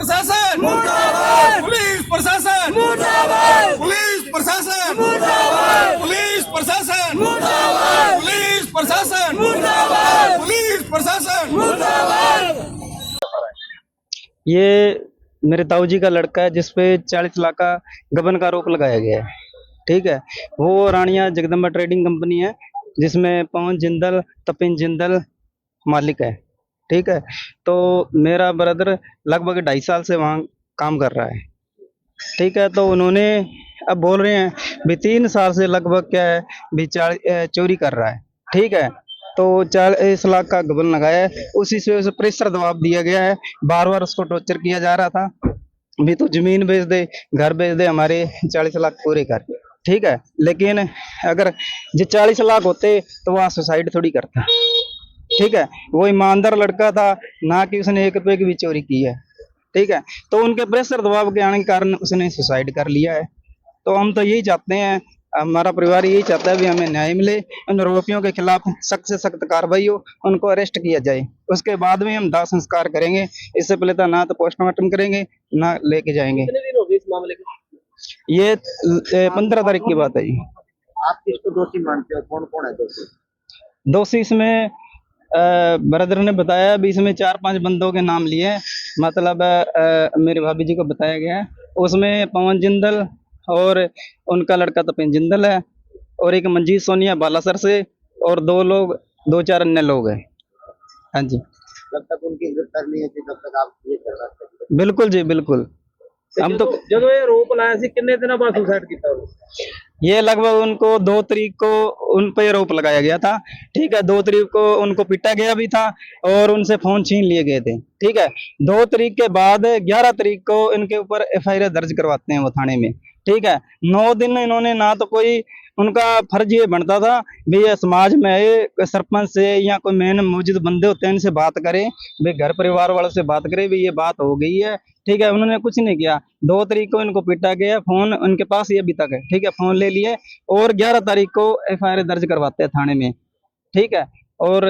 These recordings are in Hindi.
प्रशासन मुर्दाबाद, पुलिस प्रशासन मुर्दाबाद, पुलिस प्रशासन मुर्दाबाद, पुलिस प्रशासन मुर्दाबाद, पुलिस प्रशासन मुर्दाबाद, पुलिस प्रशासन मुर्दाबाद। ये मेरे ताऊ जी का लड़का है जिसपे 40 लाख का गबन का आरोप लगाया गया है। ठीक है, वो रानिया जगदम्बा ट्रेडिंग कंपनी है जिसमें पवन जिंदल, तपिन जिंदल मालिक है। ठीक है, तो मेरा ब्रदर लगभग 2.5 साल से वहाँ काम कर रहा है। ठीक है, तो उन्होंने अब बोल रहे हैं भी 3 साल से लगभग क्या है भी चोरी कर रहा है। ठीक है, तो 40 लाख का गबन लगाया है, उसी से उसे प्रेशर दबाव दिया गया है, बार बार उसको टॉर्चर किया जा रहा था भी तो जमीन बेच दे, घर बेच दे, हमारे 40 लाख पूरे कर। ठीक है, लेकिन अगर जो 40 लाख होते तो वहाँ सुसाइड थोड़ी करता। ठीक है, वो ईमानदार लड़का था, ना कि उसने 1 रुपए की भी चोरी की है। ठीक है, तो उनके प्रेशर दबाव के आने के कारण उसने सुसाइड कर लिया है। तो हम तो यही चाहते हैं, हमारा परिवार यही चाहता है भी हमें न्याय मिले, उन आरोपियों के खिलाफ सख्त से सख्त कार्रवाई हो, उनको अरेस्ट किया जाए, उसके बाद में हम दाह संस्कार करेंगे। इससे पहले तो ना तो पोस्टमार्टम करेंगे ना लेके जाएंगे। कितने दिन हो गए इस मामले के? ये 15 तारीख की बात है जी। आप किसको दोषी मानते हो? कौन कौन है दोषी? दोषी इसमें ब्रदर ने बताया भी इसमें 4-5 बंदों के नाम लिए हैं, मतलब मेरे भाभी जी को बताया गया है। उसमें पवन जिंदल और उनका लड़का तपिन जिंदल है, और एक मंजीत सोनिया बालासर से, और 2-4 अन्य लोग हैं। हाँ जी, जब तक उनकी गिरफ्तारी नहीं होती तब तक आप ये कर सकते हैं। बिल्कुल जी बिल्कुल। हम तो ਜਦੋਂ ਇਹ आरोप ਲਾਇਆ ਸੀ ਕਿੰਨੇ ਦਿਨਾਂ ਬਾਅਦ ਸੁਸਾइड ਕੀਤਾ ਉਹ? ये लगभग उनको 2 तारीख को उन पर आरोप लगाया गया था। ठीक है, 2 तारीख को उनको पीटा गया भी था और उनसे फोन छीन लिए गए थे। ठीक है, 2 तारीख के बाद 11 तारीख को इनके ऊपर FIR दर्ज करवाते हैं वो थाने में। ठीक है, 9 दिन इन्होंने ना तो कोई, उनका फर्ज ये बनता था भी ये समाज में आए, सरपंच से या कोई मेन मौजूद बंदे होते हैं इनसे बात करें, भी घर परिवार वालों से बात करें भी ये बात हो गई है। ठीक है, उन्होंने कुछ नहीं किया। 2 तारीख को इनको पीटा गया, फोन उनके पास ये अभी तक है। ठीक है, फोन ले लिए और 11 तारीख को FIR दर्ज करवाते हैं थाने में। ठीक है, और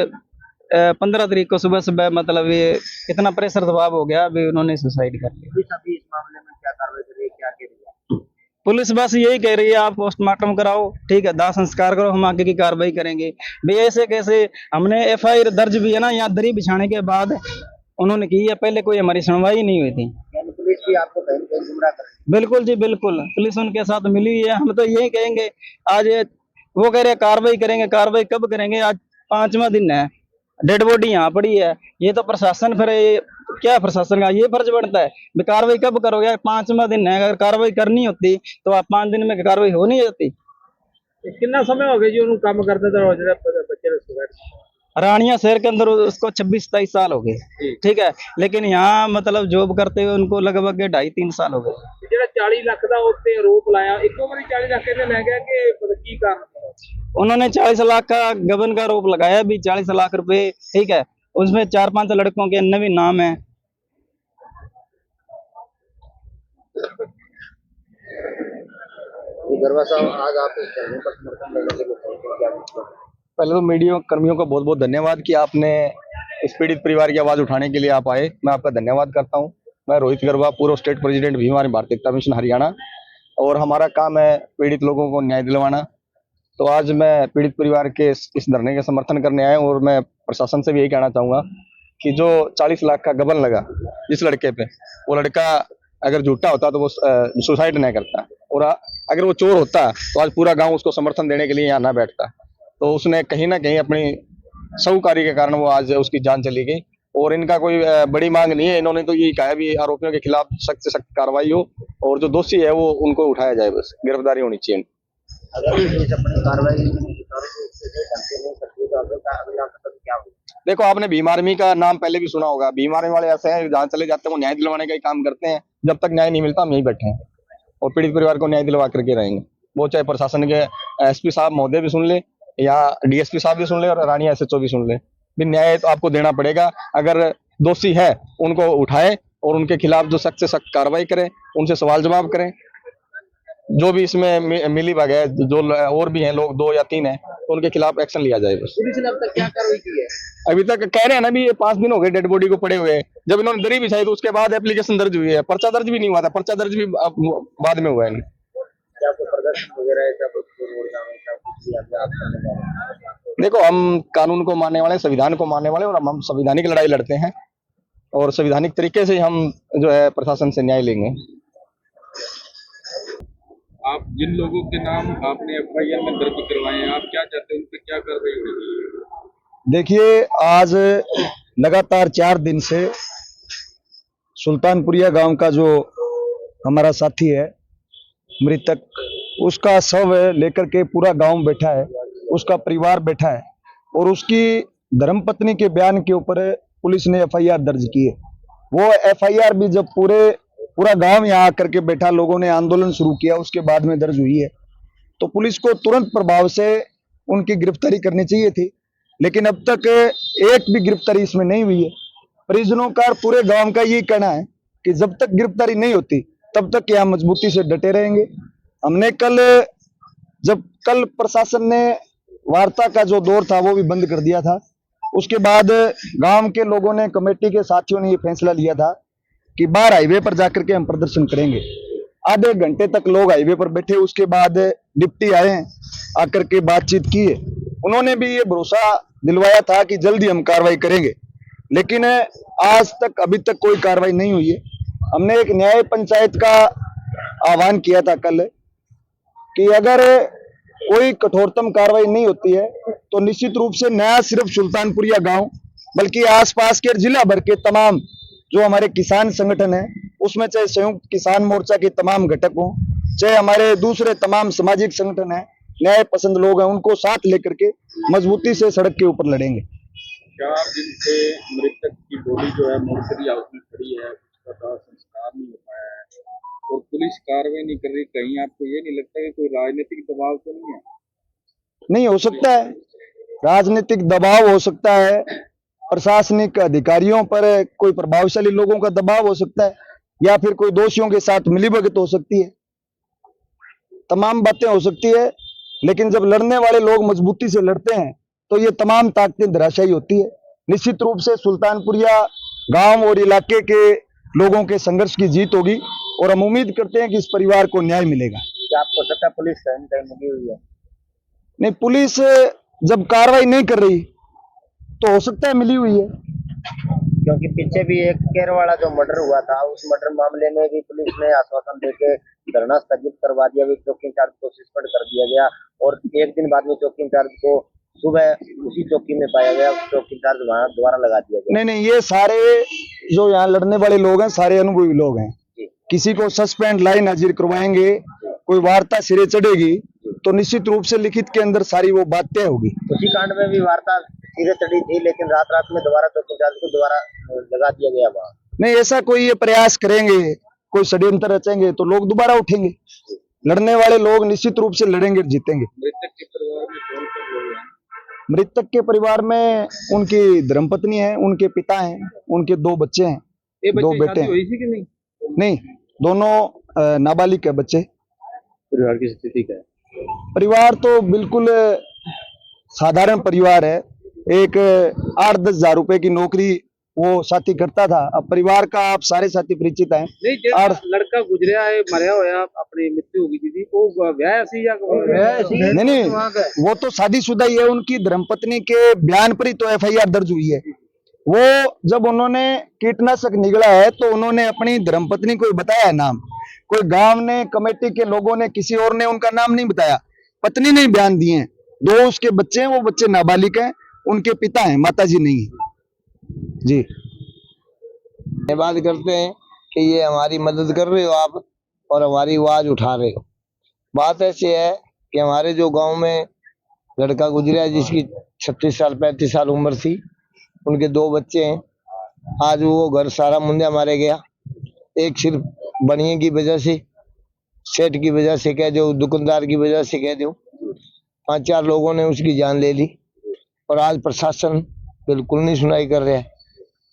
15 तारीख को सुबह सुबह मतलब ये इतना प्रेशर दबाव हो गया भी उन्होंने सुसाइड कर लिया। पुलिस अभी इस मामले में क्या कार्रवाई कर रही है, क्या कह रही है? पुलिस बस यही कह रही है आप पोस्टमार्टम कराओ, ठीक है, दाह संस्कार करो, हम आगे की कार्रवाई करेंगे। भी ऐसे कैसे, हमने FIR दर्ज भी है ना यहाँ दरी बिछाने के बाद उन्होंने की है, पहले कोई हमारी सुनवाई नहीं हुई थी। यानी पुलिस भी आपको कहीं कहीं गुमराह कर रही बिल्कुल जी बिल्कुल, पुलिस उनके साथ मिली हुई है। हम तो यही कहेंगे, आज वो कह रहे हैं कार्रवाई करेंगे, कार्रवाई कब करेंगे? आज 5वां दिन है, डेड बॉडी यहाँ पड़ी है। ये तो प्रशासन, फिर ये क्या प्रशासन का ये फर्ज बनता है भी कार्रवाई कब करोगे? 5वां दिन है, अगर कार्रवाई करनी होती तो आप 5 दिन में कार्रवाई हो नहीं जाती। है। कितना समय हो गया जी उन्होंने काम करते थे और बच्चे सुसाइड? रानिया शहर के अंदर उसको 26-27 साल हो गए। ठीक है, लेकिन यहाँ मतलब जॉब करते हुए उनको लगभग 2.5-3 साल हो गए। ਜਿਹੜਾ 40 ਲੱਖ ਦਾ ਉੱਤੇ ਆਰੋਪ ਲਾਇਆ, ਇੱਕੋ ਵਾਰੀ 40 ਲੱਖ ਇਹਨੇ ਲੈ ਗਿਆ ਕਿ ਪਤਾ ਕੀ ਕਾਰਨ? उन्होंने 40 लाख का गबन का आरोप लगाया भी 40 लाख रुपए। ठीक है, उसमें 4-5 लड़कों के अन्य भी नाम है। गरबा साहब, आज आप इस धरने पर समर्थन देने के लिए पहुंचे, क्या कुछ? पहले तो मीडिया कर्मियों का बहुत बहुत धन्यवाद कि आपने इस पीड़ित परिवार की आवाज उठाने के लिए आप आए, मैं आपका धन्यवाद करता हूं। मैं रोहित गरबा, पूर्व स्टेट प्रेसिडेंट भीम आर्मी भारतीय एकता मिशन हरियाणा, और हमारा काम है पीड़ित लोगों को न्याय दिलवाना। तो आज मैं पीड़ित परिवार के इस धरने का समर्थन करने आया हूं, और मैं प्रशासन से भी यही कहना चाहूंगा कि जो 40 लाख का गबन लगा जिस लड़के पे, वो लड़का अगर झूठा होता तो वो सुसाइड नहीं करता, और अगर वो चोर होता तो आज पूरा गांव उसको समर्थन देने के लिए यहाँ ना बैठता। तो उसने कहीं ना कहीं अपनी साहूकारी के कारण वो आज उसकी जान चली गई। और इनका कोई बड़ी मांग नहीं है, इन्होंने तो यही कहा भी आरोपियों के खिलाफ सख्त से सख्त कार्रवाई हो, और जो दोषी है वो उनको उठाया जाए, बस गिरफ्तारी होनी चाहिए। अगर पुलिस अपनी कार्रवाई सुचारू रूप से नहीं करती तो अगला कदम क्या होगा? देखो, आपने भीम आर्मी का नाम पहले भी सुना होगा। भीम आर्मी वाले ऐसे हैं जहाँ चले जाते हैं वो न्याय दिलवाने का ही काम करते हैं। जब तक न्याय नहीं मिलता हम यहीं बैठे हैं और पीड़ित परिवार को न्याय दिलवा करके रहेंगे। वो चाहे प्रशासन के SP साहब महोदय भी सुन ले, या DSP साहब भी सुन ले, और रानिया SHO भी सुन ले, भी न्याय तो आपको देना पड़ेगा। अगर दोषी है उनको उठाए और उनके खिलाफ जो सख्त से सख्त कार्रवाई करें, उनसे सवाल जवाब करें। जो भी इसमें मिली भगत है, जो और भी हैं लोग, 2 या 3 हैं, तो उनके खिलाफ एक्शन लिया जाए बस। पुलिस ने अब तक क्या कार्रवाई की है? अभी तक कह रहे हैं ना, भी ये 5 दिन हो गए डेड बॉडी को पड़े हुए। जब इन्होंने दरी बिछाई तो उसके बाद एप्लीकेशन दर्ज हुई है, पर्चा दर्ज भी नहीं हुआ था, पर्चा दर्ज भी बाद में हुआ है। क्या कोई प्रदर्शन वगैरह है, क्या कुछ भी आगे आप करने जा रहे हैं? देखो, हम कानून को मानने वाले, संविधान को मानने वाले, और हम संवैधानिक लड़ाई लड़ते हैं और संवैधानिक तरीके से हम जो है प्रशासन से न्याय लेंगे। आप जिन लोगों के नाम आपने एफआईआर में दर्ज करवाए हैं, आप क्या चाहते हैं, उन पे क्या कार्रवाई होगी? देखिए, आज लगातार 4 दिन से सुल्तानपुरिया गांव का जो हमारा साथी है मृतक, उसका शव लेकर के पूरा गांव बैठा है, उसका परिवार बैठा है और उसकी धर्मपत्नी के बयान के ऊपर पुलिस ने एफआईआर दर्ज की है। वो एफआईआर भी जब पूरा गांव यहाँ आकर के बैठा, लोगों ने आंदोलन शुरू किया, उसके बाद में दर्ज हुई है। तो पुलिस को तुरंत प्रभाव से उनकी गिरफ्तारी करनी चाहिए थी, लेकिन अब तक एक भी गिरफ्तारी इसमें नहीं हुई है। परिजनों का और पूरे गांव का ये कहना है कि जब तक गिरफ्तारी नहीं होती तब तक यहाँ मजबूती से डटे रहेंगे। हमने कल प्रशासन ने वार्ता का जो दौर था वो भी बंद कर दिया था। उसके बाद गांव के लोगों ने, कमेटी के साथियों ने ये फैसला लिया था कि बाहर हाईवे पर जाकर के हम प्रदर्शन करेंगे। आधे घंटे तक लोग हाईवे पर बैठे, उसके बाद डिप्टी आए, आकर के बातचीत की है। उन्होंने भी ये भरोसा दिलवाया था कि जल्दी हम कार्रवाई करेंगे, लेकिन आज तक अभी तक कोई कार्रवाई नहीं हुई है। हमने एक न्याय पंचायत का आह्वान किया था कल कि अगर कोई कठोरतम कार्रवाई नहीं होती है तो निश्चित रूप से नया सिर्फ सुल्तानपुरिया गांव बल्कि आसपास के जिला भर के तमाम जो हमारे किसान संगठन है, उसमें चाहे संयुक्त किसान मोर्चा के तमाम घटक हों, चाहे हमारे दूसरे तमाम सामाजिक संगठन है, न्याय पसंद लोग हैं, उनको साथ लेकर के मजबूती से सड़क के ऊपर लड़ेंगे। क्या आप जिनसे मृतक की बॉडी जो है मोर्चरी हाउस में खड़ी है, उसका दाह संस्कार नहीं हो पाया है और पुलिस कार्रवाई नहीं कर रही, कहीं आपको ये नहीं लगता कि कोई राजनीतिक दबाव तो नहीं है? नहीं हो सकता है, राजनीतिक दबाव हो सकता है, प्रशासनिक अधिकारियों पर कोई प्रभावशाली लोगों का दबाव हो सकता है, या फिर कोई दोषियों के साथ मिलीभगत हो सकती है। तमाम बातें हो सकती है, लेकिन जब लड़ने वाले लोग मजबूती से लड़ते हैं तो ये तमाम ताकतें धराशायी होती है। निश्चित रूप से सुल्तानपुरिया गांव और इलाके के लोगों के संघर्ष की जीत होगी और हम उम्मीद करते हैं कि इस परिवार को न्याय मिलेगा। क्या आपको लगता है पुलिस कहीं लगी हुई है? नहीं, पुलिस जब कार्रवाई नहीं कर रही तो हो सकता है मिली हुई है, क्योंकि पीछे भी एक केरवाड़ा जो मर्डर हुआ था, उस मर्डर मामले में भी पुलिस ने आश्वासन देके धरना स्थगित करवा दिया, भी चौकी इंचार्ज को सस्पेंड कर दिया गया और एक दिन बाद में चौकी इंचार्ज को सुबह उसी चौकी में पाया गया, चौकी इंचार्ज वहां दोबारा लगा दिया गया। नहीं, ये सारे जो यहाँ लड़ने वाले लोग हैं सारे अनुभवी लोग हैं। किसी को सस्पेंड लाइन हाजिर करवाएंगे, कोई वार्ता सिरे चढ़ेगी तो निश्चित रूप से लिखित के अंदर सारी वो बात तय होगी। उसी कांड में भी वार्ता सिरे चढ़ी थी, लेकिन रात में दोबारा चौकी इंचार्ज को दोबारा लगा दिया गया वहाँ। नहीं, ऐसा कोई ये प्रयास करेंगे, कोई षड्यंत्र रचेंगे तो लोग दोबारा उठेंगे। लड़ने वाले लोग निश्चित रूप से लड़ेंगे, जीतेंगे। मृतक के परिवार में उनकी धर्मपत्नी है, उनके पिता हैं, उनके 2 बच्चे हैं, 2 बेटे हैं। नहीं, दोनों नाबालिग है बच्चे। परिवार की स्थिति क्या है? परिवार तो बिल्कुल साधारण परिवार है। एक 8-10 हजार रुपए की नौकरी वो साथी करता था। अब परिवार का आप सारे साथी परिचित हैं। लड़का गुजरिया है, मरिया होया, अपनी मृत्यु होगी थी, वो ब्याह सी या नहीं, वो तो शादीशुदा ही है। उनकी धर्मपत्नी के बयान पर ही तो एफआईआर दर्ज हुई है। वो जब उन्होंने कीटनाशक निगला है तो उन्होंने अपनी धर्मपत्नी को बताया है नाम, कोई गांव ने, कमेटी के लोगों ने, किसी और ने उनका नाम नहीं बताया। पत्नी ने बयान दिए हैं। 2 उसके बच्चे हैं, वो बच्चे नाबालिग हैं, उनके पिता हैं, माताजी नहीं है। जी, धन्यवाद करते हैं कि ये हमारी मदद कर रहे हो आप और हमारी आवाज उठा रहे हो। बात ऐसी है कि हमारे जो गांव में लड़का गुजरा है जिसकी 36 साल 35 साल उम्र थी, उनके 2 बच्चे हैं। आज वो घर सारा मुंडा मारे गया, एक सिर्फ बनिए की वजह से, सेठ की वजह से कह दो, दुकानदार की वजह से कह दो, 5-4 लोगों ने उसकी जान ले ली और आज प्रशासन बिल्कुल नहीं सुनाई कर रहा है।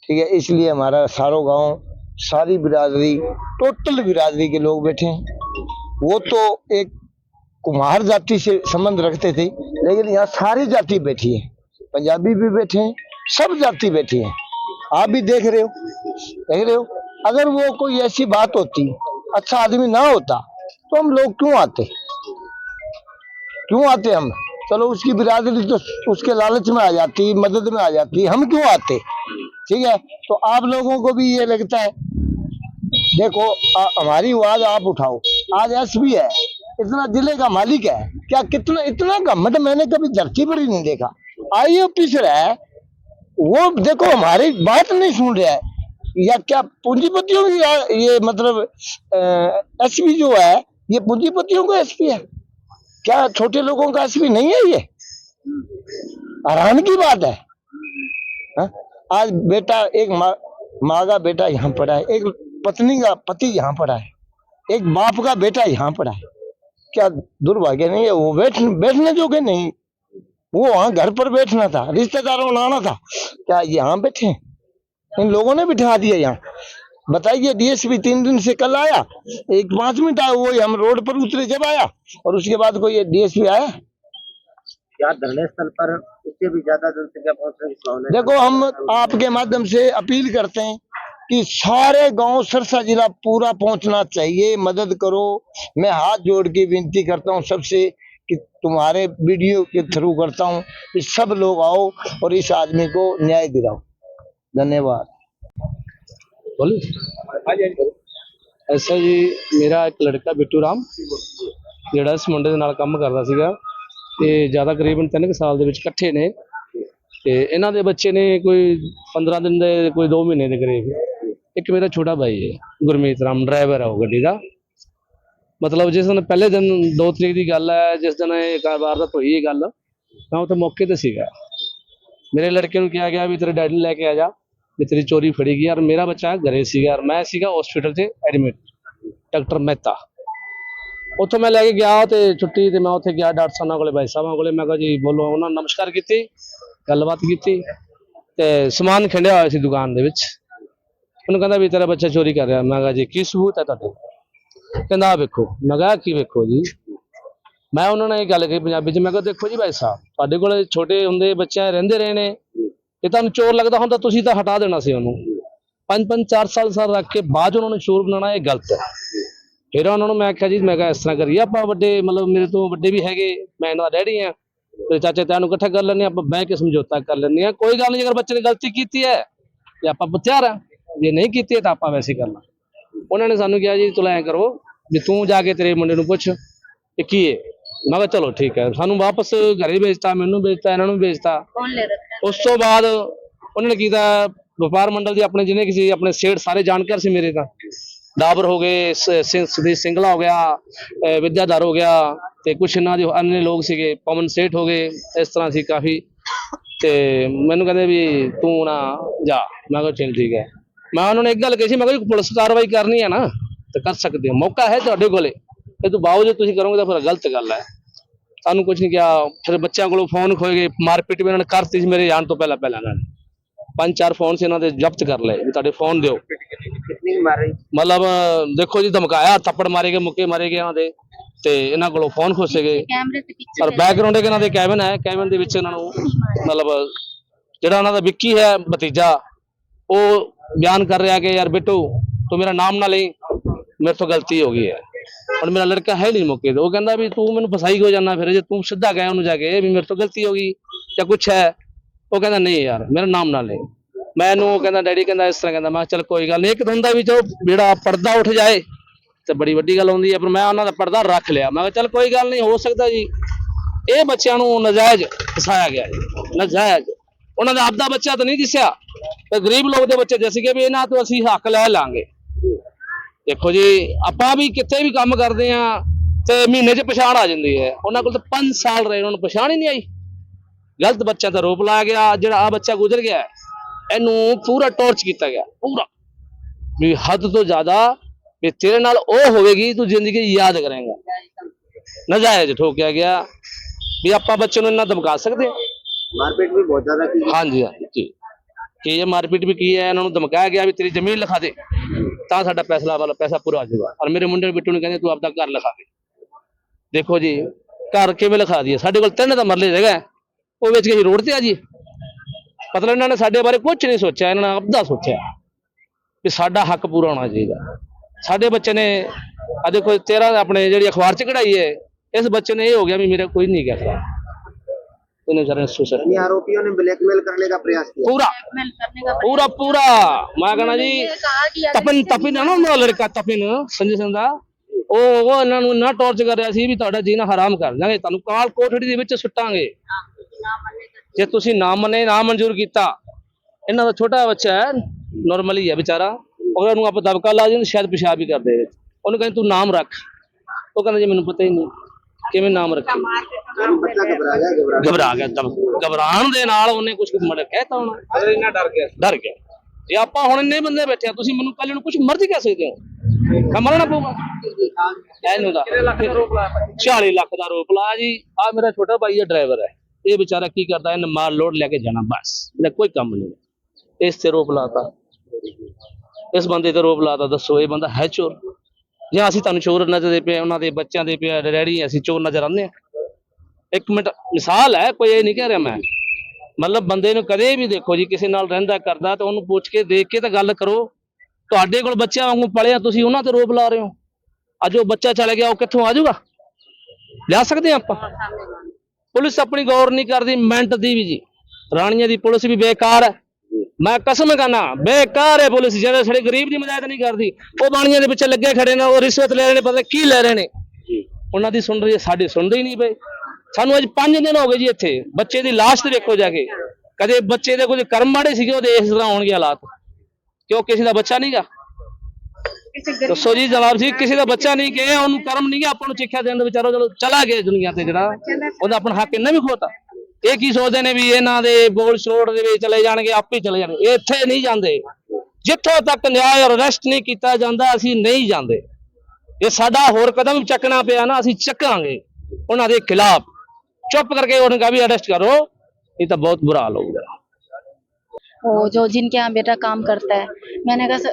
ठीक है, इसलिए हमारा सारो गांव, सारी बिरादरी, टोटल बिरादरी के लोग बैठे हैं। वो तो एक कुम्हार जाति से संबंध रखते थे, लेकिन यहाँ सारी जाति बैठी है, पंजाबी भी बैठे हैं, सब जाति बैठी है। आप भी देख रहे हो। अगर वो कोई ऐसी बात होती, अच्छा आदमी ना होता, तो हम लोग क्यों आते हम? चलो उसकी बिरादरी तो उसके लालच में आ जाती, मदद में आ जाती, हम क्यों आते? ठीक है, तो आप लोगों को भी ये लगता है, देखो हमारी आवाज आप उठाओ। आज एसपी है, इतना जिले का मालिक है, क्या कितना इतना घमंड मैंने कभी धरती पर ही नहीं देखा। आई ऑफिसर है, वो देखो हमारी बात नहीं सुन रहा है, या क्या पूंजीपतियों की ये मतलब एसपी जो है ये पूंजीपतियों का एसपी है क्या? छोटे लोगों का एसपी नहीं है ये? हैरान की बात है। हा? आज बेटा एक माँ का बेटा यहाँ पड़ा है, एक पत्नी का पति यहाँ पड़ा है, एक बाप का बेटा यहाँ पड़ा है। क्या दुर्भाग्य नहीं है? वो बैठने जोगे नहीं, वो वहां घर पर बैठना था, रिश्तेदारों ने आना था, क्या यहाँ बैठे? इन लोगों ने बिठा दिया यहाँ। बताइए, डीएसपी 3 दिन से कल आया, एक 5 मिनट आया, वो हम रोड पर उतरे जब आया, और उसके बाद कोई डीएसपी आया? क्या धरने स्थल पर उससे भी ज्यादा जनसंख्या पहुंचने की संभावना है? देखो, हम आपके माध्यम से अपील करते हैं कि सारे गांव सरसा जिला पूरा पहुंचना चाहिए, मदद करो। मैं हाथ जोड़ के विनती करता हूं सबसे कि तुम्हारे वीडियो के थ्रू करता हूं कि सब लोग आओ और इस आदमी को न्याय दिलाओ। धन्यवाद। ਐਸਾ ਜੀ ਮੇਰਾ ਇੱਕ ਲੜਕਾ ਬਿੱਟੂ ਰਾਮ ਜਿਹੜਾ ਇਸ ਮੁੰਡੇ ਦੇ ਨਾਲ ਕੰਮ ਕਰਦਾ ਸੀਗਾ ਤੇ ਜ਼ਿਆਦਾ ਕਰੀਬਨ 3 ਸਾਲ ਦੇ ਵਿੱਚ ਇਕੱਠੇ ਨੇ ਤੇ ਇਹਨਾਂ ਦੇ ਬੱਚੇ ਨੇ ਕੋਈ 15 ਦਿਨ ਦੇ ਕੋਈ 2 ਮਹੀਨੇ ਦੇ ਕਰੀਬ। ਇੱਕ ਮੇਰਾ ਛੋਟਾ ਭਾਈ ਹੈ ਗੁਰਮੀਤ ਰਾਮ, ਡਰਾਈਵਰ ਆ ਉਹ ਗੱਡੀ ਦਾ। ਮਤਲਬ ਜਿਸ ਦਿਨ ਪਹਿਲੇ ਦਿਨ 2 ਤਰੀਕ ਦੀ ਗੱਲ ਹੈ, ਜਿਸ ਦਿਨ ਇਹ ਵਾਰਦਾਤ ਹੋਈ ਇਹ ਗੱਲ, ਮੈਂ ਉੱਥੇ ਮੌਕੇ ਤੇ ਸੀਗਾ। ਮੇਰੇ ਲੜਕੇ ਨੂੰ ਕਿਹਾ ਗਿਆ ਵੀ ਤੇਰੇ ਡੈਡੀ ਨੂੰ ਲੈ ਕੇ ਆ ਜਾ, ਵੀ ਤੇਰੀ ਚੋਰੀ ਫੜੀ ਗਈ। ਯਾਰ ਮੇਰਾ ਬੱਚਾ ਘਰੇ ਸੀਗਾ, ਯਾਰ ਮੈਂ ਸੀਗਾ ਹਸਪੀਟਲ 'ਚ ਐਡਮਿਟ, ਡਾਕਟਰ ਮਹਿਤਾ। ਉੱਥੋਂ ਮੈਂ ਲੈ ਕੇ ਗਿਆ ਤੇ ਛੁੱਟੀ ਤੇ ਮੈਂ ਉੱਥੇ ਗਿਆ ਡਾਕਟਰ ਸਾਹਿਬਾਂ ਕੋਲੇ, ਭਾਈ ਸਾਹਿਬਾਂ ਕੋਲੇ। ਮੈਂ ਕਿਹਾ ਜੀ ਬੋਲੋ। ਉਹਨਾਂ ਨੇ ਨਮਸਕਾਰ ਕੀਤੀ, ਗੱਲਬਾਤ ਕੀਤੀ ਤੇ ਸਮਾਨ ਖਿੰਡਿਆ ਹੋਇਆ ਸੀ ਦੁਕਾਨ ਦੇ ਵਿੱਚ। ਉਹਨੂੰ ਕਹਿੰਦਾ ਵੀ ਤੇਰਾ ਬੱਚਾ ਚੋਰੀ ਕਰ ਰਿਹਾ। ਮੈਂ ਕਿਹਾ ਜੀ ਕੀ ਸਬੂਤ ਹੈ ਤੁਹਾਡੇ? ਕਹਿੰਦਾ ਵੇਖੋ। ਮੈਂ ਕਿਹਾ ਕੀ ਵੇਖੋ ਜੀ? ਮੈਂ ਉਹਨਾਂ ਨਾਲ ਇਹ ਗੱਲ ਕਹੀ ਪੰਜਾਬੀ 'ਚ। ਮੈਂ ਕਿਹਾ ਦੇਖੋ ਜੀ ਭਾਈ ਸਾਹਿਬ, ਤੁਹਾਡੇ ਕੋਲ ਛੋਟੇ ਹੁੰਦੇ ਬੱਚੇ ਰਹਿੰਦੇ ਰਹੇ ਨੇ, ਇਹ ਤੁਹਾਨੂੰ ਚੋਰ ਲੱਗਦਾ ਹੁੰਦਾ ਤੁਸੀਂ ਤਾਂ ਹਟਾ ਦੇਣਾ ਸੀ ਉਹਨੂੰ। 5-5 4 ਸਾਲ ਰੱਖ ਕੇ ਬਾਅਦ ਉਹਨਾਂ ਨੂੰ ਚੋਰ ਬਣਾਉਣਾ ਇਹ ਗਲਤ ਹੈ। ਫਿਰ ਉਹਨਾਂ ਨੂੰ ਮੈਂ ਆਖਿਆ ਜੀ, ਮੈਂ ਕਿਹਾ ਇਸ ਤਰ੍ਹਾਂ ਕਰੀਏ ਆਪਾਂ, ਵੱਡੇ ਮਤਲਬ ਮੇਰੇ ਤੋਂ ਵੱਡੇ ਵੀ ਹੈਗੇ, ਮੈਂ ਇਹਨਾਂ ਦਾ ਡੈਡੀ ਹਾਂ, ਤੇ ਚਾਚੇ ਤਾਇਆ ਨੂੰ ਇਕੱਠਾ ਕਰ ਲੈਂਦੇ ਹਾਂ, ਆਪਾਂ ਬਹਿ ਕੇ ਸਮਝੌਤਾ ਕਰ ਲੈਂਦੇ ਹਾਂ। ਕੋਈ ਗੱਲ ਨਹੀਂ, ਅਗਰ ਬੱਚੇ ਨੇ ਗਲਤੀ ਕੀਤੀ ਹੈ ਤੇ ਆਪਾਂ ਤਿਆਰ ਹਾਂ, ਜੇ ਨਹੀਂ ਕੀਤੀ ਤਾਂ ਆਪਾਂ ਵੈਸੇ ਕਰਨਾ। ਉਹਨਾਂ ਨੇ ਸਾਨੂੰ ਕਿਹਾ ਜੀ ਤੂੰ ਐਂ ਕਰੋ ਵੀ ਤੂੰ ਜਾ ਕੇ ਤੇਰੇ ਮੁੰਡੇ ਨੂੰ ਪੁੱਛ ਇਹ ਕੀ ਹੈ। ਮੈਂ ਕਿਹਾ ਚਲੋ ਠੀਕ ਹੈ। ਸਾਨੂੰ ਵਾਪਸ ਘਰੇ ਭੇਜਤਾ, ਮੈਨੂੰ ਭੇਜਤਾ, ਇਹਨਾਂ ਨੂੰ ਭੇਜਤਾ। ਉਸ ਤੋਂ ਬਾਅਦ ਉਹਨਾਂ ਨੇ ਕੀਤਾ, ਵਪਾਰ ਮੰਡਲ ਦੀ ਆਪਣੇ ਜਿਹਨੇ ਕਿਸੇ ਆਪਣੇ ਸੇਠ ਸਾਰੇ ਜਾਣਕਾਰ ਸੀ ਮੇਰੇ, ਤਾਂ ਡਾਬਰ ਹੋ ਗਏ, ਸੁਦੀਪ ਸਿੰਗਲਾ ਹੋ ਗਿਆ, ਵਿਦਿਆਧਰ ਹੋ ਗਿਆ, ਤੇ ਕੁਛ ਇਹਨਾਂ ਦੇ अन्य ਲੋਕ ਸੀਗੇ, ਪਵਨ ਸੇਠ ਹੋ ਗਏ, ਇਸ ਤਰ੍ਹਾਂ ਸੀ ਕਾਫੀ। ਤੇ ਮੈਨੂੰ ਕਹਿੰਦੇ ਵੀ ਤੂੰ ਨਾ ਜਾ। ਮੈਂ ਕਿਹਾ ਚਲ ਠੀਕ ਹੈ। ਮੈਂ ਉਹਨਾਂ ਨੇ ਇੱਕ ਗੱਲ ਕਹੀ ਸੀ, ਮੈਂ ਕਿਹਾ ਪੁਲਿਸ ਕਾਰਵਾਈ ਕਰਨੀ ਹੈ ਨਾ ਤੇ ਕਰ ਸਕਦੇ ਹੋ, ਮੌਕਾ ਹੈ ਤੁਹਾਡੇ ਕੋਲੇ, ਇਹ ਤੋਂ ਬਾਵਜੂਦ ਤੁਸੀਂ ਕਰੋਗੇ ਤਾਂ ਫਿਰ ਗਲਤ ਗੱਲ ਹੈ। ਸਾਨੂੰ ਕੁਝ ਨਹੀਂ ਕਿਹਾ। ਫਿਰ ਬੱਚਿਆਂ ਕੋਲੋਂ ਫੋਨ ਖੋਏ ਗਏ, ਮਾਰਪੀਟ ਵੀ ਇਹਨਾਂ ਨੇ ਕਰਤੀ ਸੀ ਮੇਰੇ ਜਾਣ ਤੋਂ ਪਹਿਲਾਂ। ਇਹਨਾਂ ਨੇ 5-4 ਫੋਨ ਸੀ ਇਹਨਾਂ ਦੇ ਜ਼ਬਤ ਕਰ ਲਏ ਵੀ ਤੁਹਾਡੇ ਫੋਨ ਦਿਓ। ਮਤਲਬ ਦੇਖੋ ਜੀ, ਧਮਕਾਇਆ, ਥੱਪੜ ਮਾਰੇ ਗਏ, ਮੁੱਕੇ ਮਾਰੇ ਗਏ ਇਹਨਾਂ ਦੇ, ਤੇ ਇਹਨਾਂ ਕੋਲੋਂ ਫੋਨ ਖੋਸੇ ਗਏ। ਔਰ ਬੈਕਗ੍ਰਾਉਂਡ ਇਹਨਾਂ ਦੇ ਕੈਬਨ ਹੈ, ਕੈਬਨ ਦੇ ਵਿੱਚ ਇਹਨਾਂ ਨੂੰ ਮਤਲਬ ਜਿਹੜਾ ਉਹਨਾਂ ਦਾ ਵਿੱਕੀ ਹੈ ਭਤੀਜਾ, ਉਹ ਬਿਆਨ ਕਰ ਰਿਹਾ ਕਿ ਯਾਰ ਬਿੱਟੂ ਤੂੰ ਮੇਰਾ ਨਾਮ ਨਾ ਲਈ, ਮੇਰੇ ਤੋਂ ਗਲਤੀ ਹੋ ਗਈ ਹੈ। और मेरा लड़का है नहीं मौके तो, वो कहता भी तू मैंने फसाई हो जाना, फिर जो तू सीधा गया उन्होंने जाके भी मेरे तो गलती होगी या कुछ है। वो कहता नहीं यार मेरा नाम ना ले। मैनू कहता डैडी कहता इस तरह कहता, मैं चल कोई गल नहीं। एक होंदा भी जो बेड़ा पर्दा उठ जाए तो बड़ी वड्डी गल होंदी है, पर मैं उन्होंने पर्दा रख लिया। मैं चल कोई गल नहीं, हो सकता जी ये बच्चों नूं नजायज फसाया गया जी, नजायज। उन्होंने आपदा बच्चा तो नहीं दिसिया, तो गरीब लोग के बच्चे दस गए भी इन्हां तो असीं हक लै लांगे। देखो जी ਆਪਾਂ भी कितने भी काम करते हैं तो महीने च पछाण आ जाती है। उन्होंने को तो 5 साल रहे, उन्होंने पछाण ही नहीं आई। गलत बच्चा तो रोप लाया गया, जो आ बच्चा गुजर गया इनू पूरा टॉर्च किया गया, पूरा भी हद तो ज्यादा भी तेरे नाल ओ होगी तू जिंदगी याद करेगा। नजायज ठोकिया गया भी आप बच्चे को इन्ना धमका सकते हैं। मारपीट भी बहुत ज्यादा की। हाँ जी, हाँ जी, कि ये मारपीट भी की है। इन्होंने धमकाया गया भी तेरी जमीन लिखा दे ਤਾਂ ਸਾਡਾ ਪੈਸਾ ਵਾਲਾ ਪੈਸਾ ਪੂਰਾ ਆ ਜਾਊਗਾ। ਔਰ ਮੇਰੇ ਮੁੰਡੇ ਬਿੱਟੂ ਨੂੰ ਕਹਿੰਦੇ ਤੂੰ ਆਪਦਾ ਘਰ ਲਿਖਾ ਦੇ। ਦੇਖੋ ਜੀ ਘਰ ਕਿਵੇਂ ਲਿਖਾ ਦਈਏ। ਸਾਡੇ ਕੋਲ 3 ਤਾਂ ਮਰਲੇ ਜਗ੍ਹਾ ਹੈ, ਉਹ ਵੇਚ ਕੇ ਅਸੀਂ ਰੋਡ ਤੇ ਆ ਜੀ। ਮਤਲਬ ਇਹਨਾਂ ਨੇ ਸਾਡੇ ਬਾਰੇ ਕੁਝ ਨਹੀਂ ਸੋਚਿਆ, ਇਹਨਾਂ ਨੇ ਆਪਦਾ ਸੋਚਿਆ ਕਿ ਸਾਡਾ ਹੱਕ ਪੂਰਾ ਹੋਣਾ ਚਾਹੀਦਾ। ਸਾਡੇ ਬੱਚੇ ਨੇ ਆ ਦੇਖੋ 13 ਆਪਣੇ ਜਿਹੜੀ ਅਖਬਾਰ ਚ ਕਢਾਈ ਹੈ, इस बच्चे ने ये हो गया भी मेरा कोई नहीं कहता। यानी आरोपियों ने ब्लैकमेल करने का प्रयास किया। पूरा पूरा पूरा मैं कहना जी तपिन तपिन है ना वो लड़का तपिन संजय सिंह दा ਉਹ ਇਹਨਾਂ ਨੂੰ ਨਾ ਟੌਰਚ ਕਰ ਰਿਹਾ ਸੀ ਵੀ ਤੁਹਾਡਾ ਜੀਣਾ ਹਰਾਮ ਕਰ ਦਾਂਗੇ, ਤੁਹਾਨੂੰ ਕਾਲ ਕੋਠੜੀ ਦੇ ਵਿੱਚ ਸੁੱਟਾਂਗੇ ਜੇ ਤੁਸੀਂ ਨਾ ਮੰਨੇ, ਨਾ ਮਨਜ਼ੂਰ ਕੀਤਾ। ਇਹਨਾਂ ਦਾ ਛੋਟਾ ਬੱਚਾ ਹੈ, ਨਾਰਮਲੀ ਹੈ ਵਿਚਾਰਾ, ਉਹਨਾਂ ਨੂੰ ਆਪਾਂ ਦਬਕਾ ਲਾ ਦਿੰਦੇ, ਸ਼ਾਇਦ ਪਿਸ਼ਾਬ ਵੀ ਕਰਦੇ ਵਿੱਚ। ਉਹਨੂੰ ਕਹਿੰਦੇ ਤੂੰ ਨਾਮ ਰੱਖ, ਉਹ ਕਹਿੰਦਾ ਜੀ ਮੈਨੂੰ ਪਤਾ ਹੀ ਨਹੀਂ ਕਿਵੇਂ ਨਾਮ ਰੱਖੇ। ਘਬਰਾ ਗਿਆ, ਘਬਰਾਉਣ ਦੇ ਨਾਲ ਉਹਨੇ ਕੁਝ ਮੜ ਕਹਿਤਾ ਹੋਣਾ, ਇੰਨਾ ਡਰ ਗਿਆ। ਜੇ ਆਪਾਂ ਹੁਣ ਇੰਨੇ ਬੰਦੇ ਬੈਠੇ ਆ, ਤੁਸੀਂ ਮੈਨੂੰ ਕੱਲ ਨੂੰ ਕੁਝ ਮਰਜ਼ੀ ਕਹਿ ਸਕਦੇ ਹੋ, ਮਰਨਾ ਪਊਗਾ। ਇਹਨੂੰ ਦਾ 40 ਲੱਖ ਦਾ ਰੋਪ ਲਾ ਜੀ। ਆ ਮੇਰਾ ਛੋਟਾ ਭਾਈ ਹੈ, ਡਰਾਈਵਰ ਹੈ, ਇਹ ਵਿਚਾਰਾ ਕੀ ਕਰਦਾ, ਇਹਨੇ ਮਾਲ ਲੋਡ ਲੈ ਕੇ ਜਾਣਾ ਬਸ, ਇਹਦਾ ਕੋਈ ਕੰਮ ਨਹੀਂ। ਇਸ ਤੇ ਰੋਪ ਲਾਤਾ, ਇਸ ਬੰਦੇ ਤੇ ਰੋਪ ਲਾਤਾ। ਦੱਸੋ ਇਹ ਬੰਦਾ ਹੈ ਚੋਰ ਜਾਂ ਅਸੀਂ ਤੁਹਾਨੂੰ ਚੋਰ ਨਜ਼ਰ ਪਏ, ਉਹਨਾਂ ਦੇ ਬੱਚਿਆਂ ਦੇ ਪਿਆ ਡੈਡੀ ਅਸੀਂ ਚੋਰ ਨਜ਼ਰ ਆਉਂਦੇ ਹਾਂ? ਇੱਕ ਮਿੰਟ ਮਿਸਾਲ ਹੈ, ਕੋਈ ਇਹ ਨਹੀਂ ਕਹਿ ਰਿਹਾ ਮੈਂ। ਮਤਲਬ ਬੰਦੇ ਨੂੰ ਕਦੇ ਵੀ ਦੇਖੋ ਜੀ, ਕਿਸੇ ਨਾਲ ਰਹਿੰਦਾ ਕਰਦਾ ਤਾਂ ਉਹਨੂੰ ਪੁੱਛ ਕੇ ਦੇਖ ਕੇ ਤਾਂ ਗੱਲ ਕਰੋ। ਤੁਹਾਡੇ ਕੋਲ ਬੱਚਿਆਂ ਵਾਂਗੂ ਪਲਿਆ, ਤੁਸੀਂ ਉਹਨਾਂ ਤੇ ਰੋਪ ਲਾ ਰਹੇ ਹੋ। ਅੱਜ ਉਹ ਬੱਚਾ ਚਲਾ ਗਿਆ, ਉਹ ਕਿੱਥੋਂ ਆ ਜਾਊਗਾ? ਲਿਆ ਸਕਦੇ ਆਪਾਂ? ਪੁਲਿਸ ਆਪਣੀ ਗੌਰ ਨਹੀਂ ਕਰਦੀ ਮਿੰਟ ਦੀ ਵੀ ਜੀ। ਰਾਣੀਆਂ ਦੀ ਪੁਲਿਸ ਵੀ ਬੇਕਾਰ ਹੈ, ਮੈਂ ਕਸਮ ਕਰਨਾ ਬੇਕਾਰ ਹੈ ਪੁਲਿਸ। ਜਿਹੜੇ ਸਾਡੇ ਗਰੀਬ ਦੀ ਮਦਦ ਨਹੀਂ ਕਰਦੀ, ਉਹ ਬਾਣੀਆਂ ਦੇ ਪਿੱਛੇ ਲੱਗੇ ਖੜੇ ਨੇ, ਉਹ ਰਿਸ਼ਵਤ ਲੈ ਰਹੇ ਨੇ, ਪਤਾ ਕੀ ਲੈ ਰਹੇ ਨੇ। ਉਹਨਾਂ ਦੀ ਸੁਣ ਰਹੀ ਹੈ, ਸਾਡੇ ਸੁਣਦੇ ਹੀ ਨਹੀਂ ਪਏ। ਸਾਨੂੰ ਅੱਜ 5 ਦਿਨ ਹੋ ਗਏ ਜੀ ਇੱਥੇ। ਬੱਚੇ ਦੀ ਲਾਸ਼ ਤੇ ਵੇਖੋ ਜਾ ਕੇ, ਕਦੇ ਬੱਚੇ ਦੇ ਕੁਝ ਕਰਮ ਮਾੜੇ ਸੀਗੇ ਉਹਦੇ ਇਸ ਤਰ੍ਹਾਂ ਹੋਣਗੇ ਹਾਲਾਤ, ਕਿਉਂ ਕਿਸੇ ਦਾ ਬੱਚਾ ਨਹੀਂਗਾ? ਦੱਸੋ ਜੀ ਜਵਾਬ ਸੀ, ਕਿਸੇ ਦਾ ਬੱਚਾ ਨਹੀਂ ਕਿ ਉਹਨੂੰ ਕਰਮ ਨਹੀਂ ਗਾ, ਆਪਾਂ ਨੂੰ ਸਿੱਖਿਆ ਦੇਣ ਦਾ ਵਿਚਾਰੋ ਚਲੋ ਚਲਾ ਗਿਆ ਦੁਨੀਆ ਤੇ, ਜਿਹੜਾ ਉਹਦਾ ਆਪਣਾ ਹੱਕ ਇਹਨਾਂ ਵੀ ਖੋਤਾ। ਇਹ ਕੀ ਸੋਚਦੇ ਨੇ ਵੀ ਇਹਨਾਂ ਦੇ ਗੋਲ ਸ਼ੋਟ ਦੇ ਵਿੱਚ ਚਲੇ ਜਾਣਗੇ, ਆਪੇ ਚਲੇ ਜਾਣਗੇ। ਇੱਥੇ ਨਹੀਂ ਜਾਂਦੇ, ਜਿੱਥੋਂ ਤੱਕ ਨਿਆਂ ਔਰ ਅਰੈਸਟ ਨਹੀਂ ਕੀਤਾ ਜਾਂਦਾ ਅਸੀਂ ਨਹੀਂ ਜਾਂਦੇ। ਇਹ ਸਾਡਾ ਹੋਰ ਕਦਮ ਚੱਕਣਾ ਪਿਆ ਨਾ, ਅਸੀਂ ਚੱਕਾਂਗੇ ਉਹਨਾਂ ਦੇ ਖਿਲਾਫ। चुप करके उनका भी अरेस्ट करो, ये तो बहुत बुरा हाल होगा। वो जो जिनके यहाँ बेटा काम करता है, मैंने कहा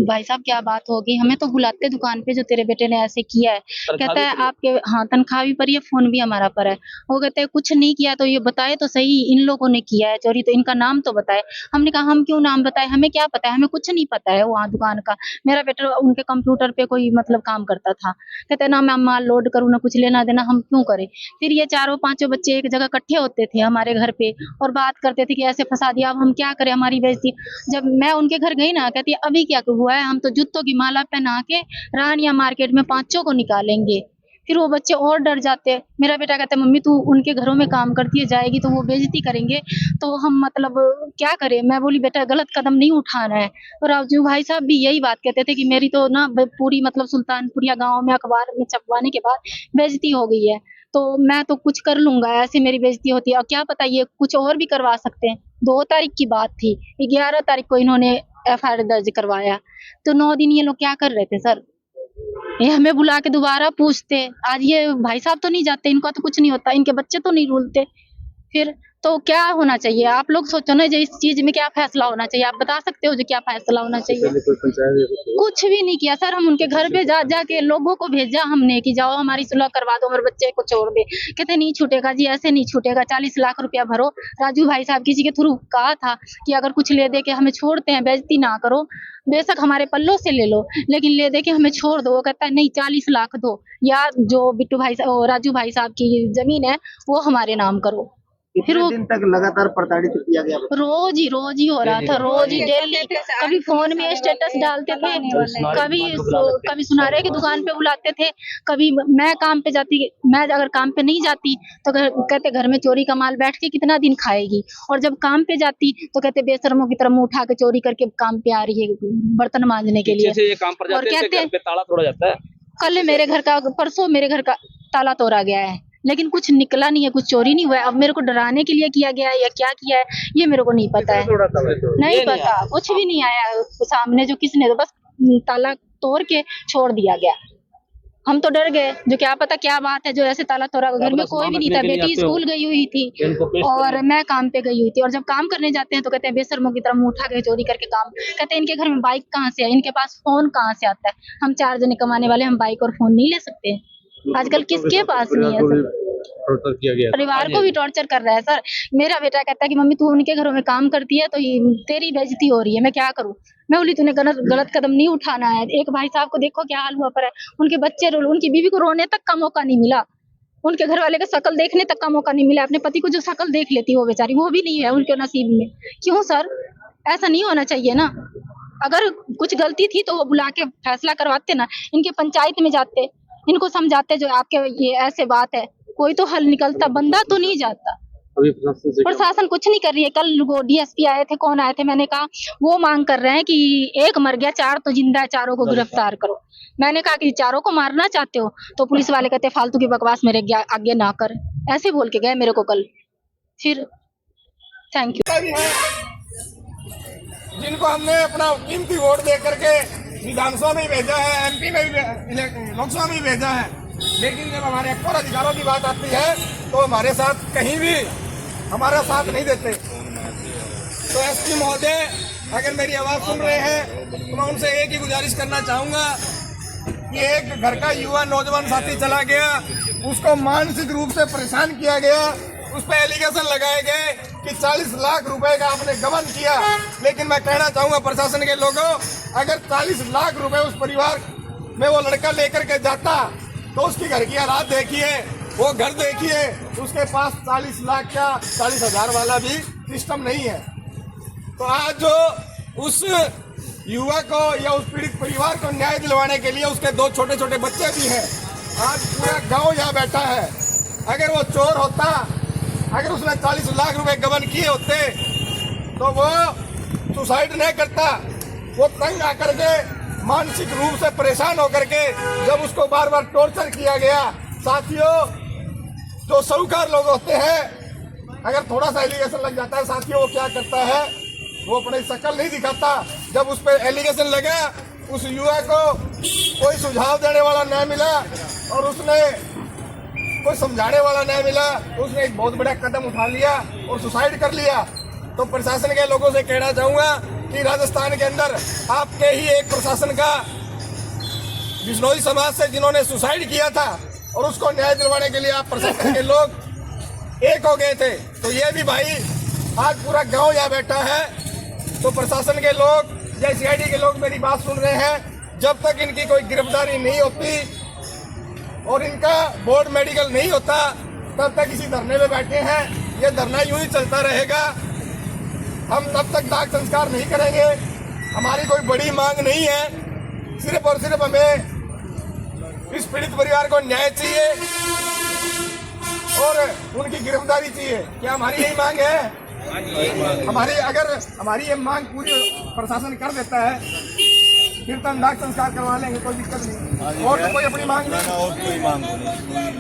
भाई साहब क्या बात होगी, हमें तो बुलाते दुकान पे जो तेरे बेटे ने ऐसे किया है। कहता है आपके हाँ तनख्वाह भी पर है, फोन भी हमारा पर है। वो कहते हैं कुछ नहीं किया तो ये बताए तो सही, इन लोगों ने किया है चोरी, तो इनका नाम तो बताए। हमने कहा हम क्यों नाम बताए, हमें क्या पता है, हमें कुछ नहीं पता है वहाँ दुकान का। मेरा बेटा उनके कंप्यूटर पे कोई मतलब काम करता था। कहते ना मैं माल लोड करूँ ना कुछ लेना देना, हम क्यों करें। फिर ये 4-5 बच्चे एक जगह इकट्ठे होते थे हमारे घर पे और बात करते थे कि ऐसे फंसा दिया, अब हम क्या करें, हमारी बेइज्जती। जब मैं उनके घर गई ना, कहती अभी क्या हुआ है, हम तो जूतों की माला पहना के रानिया मार्केट में 5 को निकालेंगे। फिर वो बच्चे और डर जाते हैं। मेरा बेटा कहता है मम्मी तू उनके घरों में काम करती है, जाएगी तो वो बेइज्जती करेंगे, तो हम मतलब क्या करें। मैं बोली बेटा गलत कदम नहीं उठाना है। और राजू भाई साहब भी यही बात कहते थे कि मेरी तो ना पूरी मतलब सुल्तानपुरिया गांव में अखबार में छपवाने के बाद बेइज्जती हो गई है, तो मैं तो कुछ कर लूंगा, ऐसे मेरी बेइज्जती होती है। और क्या पता ये कुछ और भी करवा सकते हैं। 2 तारीख की बात थी, 11 तारीख को इन्होंने FIR दर्ज करवाया, तो 9 दिन ये लोग क्या कर रहे थे सर। ये हमें बुला के दोबारा पूछते, आज ये भाई साहब तो नहीं जाते, इनका तो कुछ नहीं होता, इनके बच्चे तो नहीं रुलते। फिर तो क्या होना चाहिए, आप लोग सोचो ना, जो इस चीज में क्या फैसला होना चाहिए, आप बता सकते हो जो क्या फैसला होना चाहिए। कुछ भी नहीं किया सर, हम उनके घर पे जा के लोगों को भेजा हमने कि जाओ हमारी सुलह करवा दो, हमारे बच्चे को छोड़ दे। कहते नहीं छूटेगा जी, ऐसे नहीं छूटेगा, 40 लाख रुपया भरो। राजू भाई साहब किसी के थ्रू कहा था कि अगर कुछ ले दे के हमें छोड़ते हैं, बेइज्जती ना करो, बेशक हमारे पल्लों से ले लो लेकिन ले दे के हमें छोड़ दो। वो कहता है नहीं 40 लाख दो, या जो बिट्टू भाई राजू भाई साहब की जमीन है वो हमारे नाम करो। फिर वो दिन तक लगातार प्रताड़ित किया गया, रोज ही हो रहा था, रोज ही डेली। कभी फोन में स्टेटस डालते थे, कभी सुनारे की दुकान पे बुलाते थे, कभी मैं काम पे जाती, मैं अगर काम पे नहीं जाती तो कहते घर में चोरी का माल बैठ के कितना दिन खाएगी, और जब काम पे जाती तो कहते बेशर्मों की तरह मुंह उठा के चोरी करके काम पे आ रही है बर्तन मांजने के लिए। ये काम पर जाते हैं, घर पे ताला तोड़ा जाता है। कल मेरे घर का, परसों मेरे घर का ताला तोड़ा गया है, लेकिन कुछ निकला नहीं है, कुछ चोरी नहीं हुआ है। अब मेरे को डराने के लिए किया गया है या क्या किया है ये मेरे को नहीं पता है, नहीं पता, कुछ भी नहीं आया सामने। जो किसने, तो बस ताला तोड़ के छोड़ दिया गया। हम तो डर गए, जो क्या पता क्या बात है जो ऐसे ताला तोड़ा। घर में कोई भी नहीं था, बेटी स्कूल गई हुई थी और मैं काम पे गई हुई थी। और जब काम करने जाते हैं तो कहते हैं बेशर्मों की तरह मुंह उठा के चोरी करके काम। कहते हैं इनके घर में बाइक कहाँ से है, इनके पास फोन कहाँ से आता है। हम 4 जने कमाने वाले, हम बाइक और फोन नहीं ले सकते। आजकल किसके पास नहीं है सर, टॉर्चर किया गया? परिवार को भी टॉर्चर कर रहा है सर। मेरा बेटा कहता है कि मम्मी तू उनके घरों में काम करती है तो तेरी बेइज्जती हो रही है, मैं क्या करूं। मैं बोली तूने गलत कदम नहीं उठाना है। एक भाई साहब को देखो क्या हाल हुआ पर है, उनके बच्चे उनकी बीवी को रोने तक का मौका नहीं मिला, उनके घर वाले का शकल देखने तक का मौका नहीं मिला। अपने पति को जो शकल देख लेती वो बेचारी, वो भी नहीं है उनके नसीब में। क्यों सर, ऐसा नहीं होना चाहिए ना। अगर कुछ गलती थी तो वो बुला के फैसला करवाते ना, इनके पंचायत में जाते, इनको समझाते जो आपके ये ऐसे बात है, कोई तो हल निकलता, बंदा तो नहीं जाता। अभी प्रशासन कुछ नहीं कर रही है। कल वो डीएसपी आए थे, कौन आए थे, मैंने कहा वो मांग कर रहे हैं कि एक मर गया, 4 तो जिंदा है, 4 को गिरफ्तार करो। मैंने कहा कि 4 को मारना चाहते हो तो पुलिस वाले कहते फालतू की बकवास मेरे आगे ना कर, ऐसे बोल के गए मेरे को कल। फिर थैंक यू। जिनको हमने अपना कीमती वोट दे करके विधानसभा में भेजा है, एमपी में भी, लोकसभा में भेजा है, लेकिन जब हमारे हक और अधिकारों की बात आती है तो हमारे साथ कहीं भी हमारा साथ नहीं देते। तो एसपी महोदय अगर मेरी आवाज सुन रहे हैं तो मैं उनसे एक ही गुजारिश करना चाहूंगा कि एक घर का युवा नौजवान साथी चला गया, उसको मानसिक रूप से परेशान किया गया, उस पर एलिगेशन लगाए गए कि 40 लाख रुपए का आपने गबन किया। लेकिन मैं कहना चाहूंगा प्रशासन के लोगों, अगर 40 लाख रुपए उस परिवार में वो लड़का लेकर के जाता तो उसकी घर की हालात देखिए, वो घर देखिए, उसके पास 40 लाख का 40,000 वाला भी सिस्टम नहीं है। तो आज जो उस युवा को या उस पीड़ित परिवार को न्याय दिलवाने के लिए उसके 2 छोटे छोटे बच्चे भी हैं, आज पूरा गांव यहाँ बैठा है। अगर वो चोर होता, अगर उसने 40 लाख रुपए गबन किए होते तो वो सुसाइड नहीं करता। वो तंग आकर के मानसिक रूप से परेशान होकर के जब उसको बार बार टॉर्चर किया गया। साथियों, जो साहूकार लोग होते हैं, अगर थोड़ा सा एलिगेशन लग जाता है साथियों, वो क्या करता है, वो अपनी शक्ल नहीं दिखाता। जब उस पर एलिगेशन लगा, उस युवा को कोई सुझाव देने वाला नहीं मिला और उसने कोई समझाने वाला नहीं मिला, उसने एक बहुत बड़ा कदम उठा लिया और सुसाइड कर लिया। तो प्रशासन के लोगों से कहना चाहूंगा कि राजस्थान के अंदर आपके ही एक प्रशासन का बिश्नोई समाज से जिन्होंने सुसाइड किया था और उसको न्याय दिलवाने के लिए आप प्रशासन के लोग एक हो गए थे। तो ये भी भाई आज पूरा गांव यहाँ बैठा है। तो प्रशासन के लोग या सीआईडी के लोग मेरी बात सुन रहे हैं, जब तक इनकी कोई गिरफ्तारी नहीं होती और इनका बोर्ड मेडिकल नहीं होता तब तक इसी धरने में बैठे हैं। ये धरना यूं ही चलता रहेगा, हम तब तक दाह संस्कार नहीं करेंगे। हमारी कोई बड़ी मांग नहीं है, सिर्फ और सिर्फ हमें इस पीड़ित परिवार को न्याय चाहिए और उनकी गिरफ्तारी चाहिए। क्या हमारी यही मांग है? अगर हमारी ये मांग पूरी प्रशासन कर देता है फिर तो हम दाह संस्कार करवा लेंगे, कोई दिक्कत नहीं। और तो कोई अपनी मांग नहीं।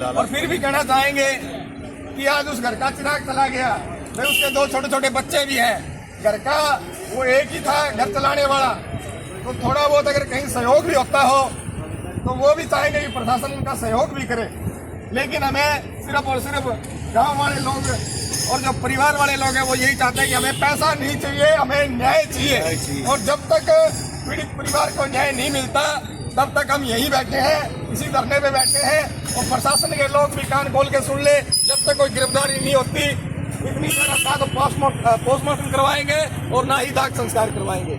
और फिर भी कहना चाहेंगे कि आज उस घर का चिराग चला गया, भाई उसके 2 छोटे छोटे बच्चे भी हैं, घर का वो एक ही था घर चलाने वाला। तो थोड़ा बहुत अगर कहीं सहयोग भी होता हो तो वो भी चाहेंगे कि प्रशासन उनका सहयोग भी करे। लेकिन हमें सिर्फ और सिर्फ गाँव वाले लोग और जो परिवार वाले लोग हैं वो यही चाहते हैं कि हमें पैसा नहीं चाहिए, हमें न्याय चाहिए। और जब तक पीड़ित परिवार को न्याय नहीं मिलता तब तक हम यही बैठे हैं, इसी धरने पे बैठे हैं। और प्रशासन के लोग भी कान खोल के सुन ले, जब तक कोई गिरफ्तारी नहीं होती इतनी देर तो पोस्टमार्टम करवाएंगे और ना ही दाह संस्कार करवाएंगे।